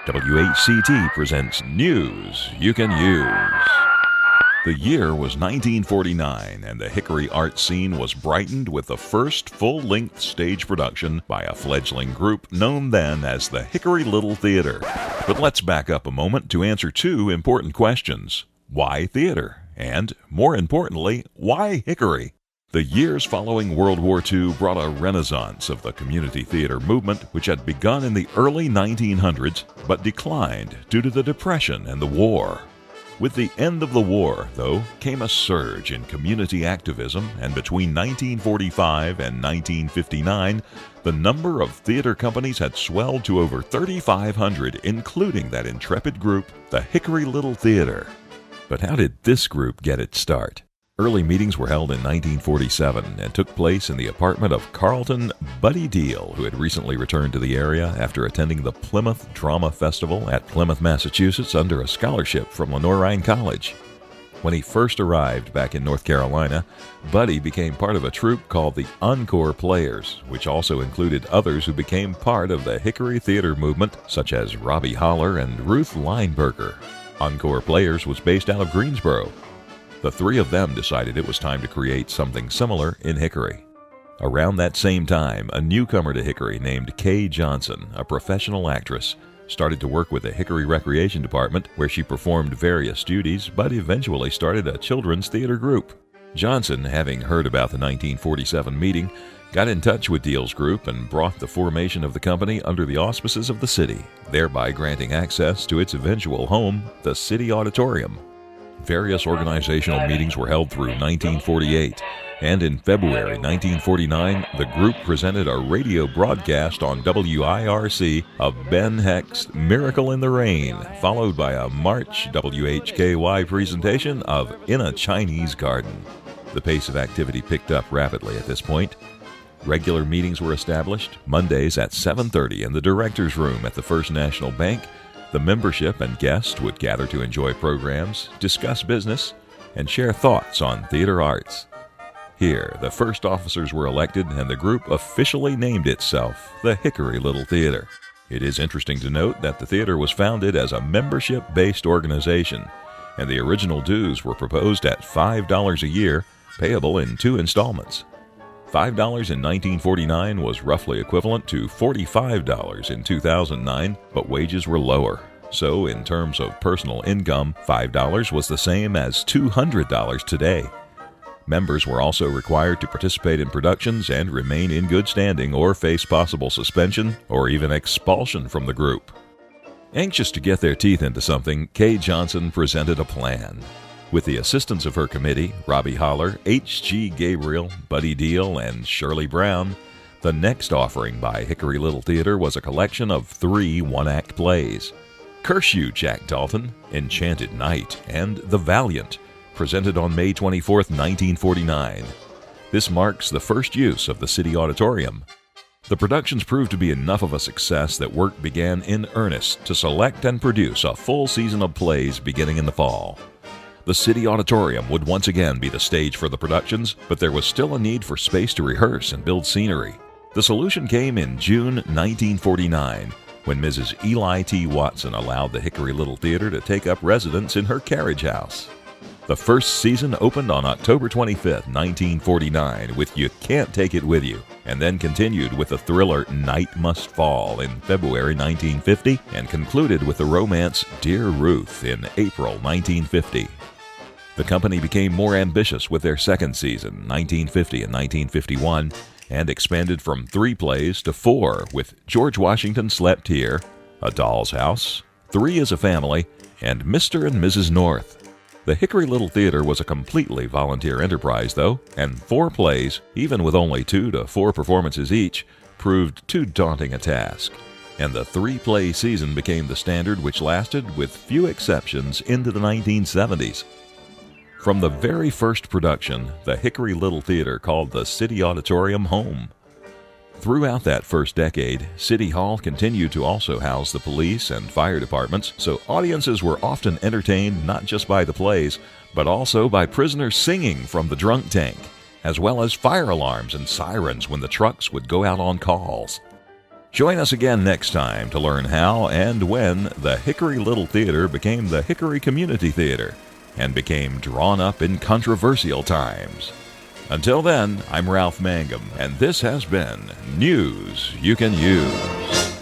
WHCT presents News You Can Use. The year was 1949, and the Hickory art scene was brightened with the first full-length stage production by a fledgling group known then as the Hickory Little Theater. But let's back up a moment to answer two important questions. Why theater? And, more importantly, why Hickory? The years following World War II brought a renaissance of the community theater movement, which had begun in the early 1900s but declined due to the Depression and the war. With the end of the war, though, came a surge in community activism, and between 1945 and 1959, the number of theater companies had swelled to over 3,500, including that intrepid group, the Hickory Little Theater. But how did this group get its start? Early meetings were held in 1947 and took place in the apartment of Carlton Buddy Deal, who had recently returned to the area after attending the Plymouth Drama Festival at Plymouth, Massachusetts under a scholarship from Lenoir-Rhyne College. When he first arrived back in North Carolina, Buddy became part of a troupe called the Encore Players, which also included others who became part of the Hickory theater movement, such as Robbie Holler and Ruth Lineberger. Encore Players was based out of Greensboro. The three of them decided it was time to create something similar in Hickory. Around that same time, a newcomer to Hickory named Kay Johnson, a professional actress, started to work with the Hickory Recreation Department, where she performed various duties, but eventually started a children's theater group. Johnson, having heard about the 1947 meeting, got in touch with Deal's group and brought the formation of the company under the auspices of the city, thereby granting access to its eventual home, the City Auditorium. Various organizational meetings were held through 1948, and in February 1949, the group presented a radio broadcast on WIRC of Ben Hecht's Miracle in the Rain, followed by a March WHKY presentation of In a Chinese Garden. The pace of activity picked up rapidly at this point. Regular meetings were established, Mondays at 7:30 in the director's room at the First National Bank. The membership and guests would gather to enjoy programs, discuss business, and share thoughts on theater arts. Here, the first officers were elected, and the group officially named itself the Hickory Little Theater. It is interesting to note that the theater was founded as a membership-based organization, and the original dues were proposed at $5 a year, payable in 2 installments. $5 in 1949 was roughly equivalent to $45 in 2009, but wages were lower. So, in terms of personal income, $5 was the same as $200 today. Members were also required to participate in productions and remain in good standing or face possible suspension or even expulsion from the group. Anxious to get their teeth into something, Kay Johnson presented a plan. With the assistance of her committee, Robbie Holler, H.G. Gabriel, Buddy Deal, and Shirley Brown, the next offering by Hickory Little Theater was a collection of 3 one-act plays. Curse You, Jack Dalton, Enchanted Night, and The Valiant, presented on May 24, 1949. This marks the first use of the City Auditorium. The productions proved to be enough of a success that work began in earnest to select and produce a full season of plays beginning in the fall. The City Auditorium would once again be the stage for the productions, but there was still a need for space to rehearse and build scenery. The solution came in June 1949, when Mrs. Eli T. Watson allowed the Hickory Little Theater to take up residence in her carriage house. The first season opened on October 25, 1949, with You Can't Take It With You, and then continued with the thriller Night Must Fall in February 1950, and concluded with the romance Dear Ruth in April 1950. The company became more ambitious with their second season, 1950 and 1951, and expanded from 3 plays to 4 with George Washington Slept Here, A Doll's House, 3 as a Family, and Mr. and Mrs. North. The Hickory Little Theater was a completely volunteer enterprise, though, and 4 plays, even with only 2 to 4 performances each, proved too daunting a task. And the 3-play season became the standard, which lasted, with few exceptions, into the 1970s. From the very first production, the Hickory Little Theater called the City Auditorium home. Throughout that first decade, City Hall continued to also house the police and fire departments, so audiences were often entertained not just by the plays, but also by prisoners singing from the drunk tank, as well as fire alarms and sirens when the trucks would go out on calls. Join us again next time to learn how and when the Hickory Little Theater became the Hickory Community Theater and became drawn up in controversial times. Until then, I'm Ralph Mangum, and this has been News You Can Use.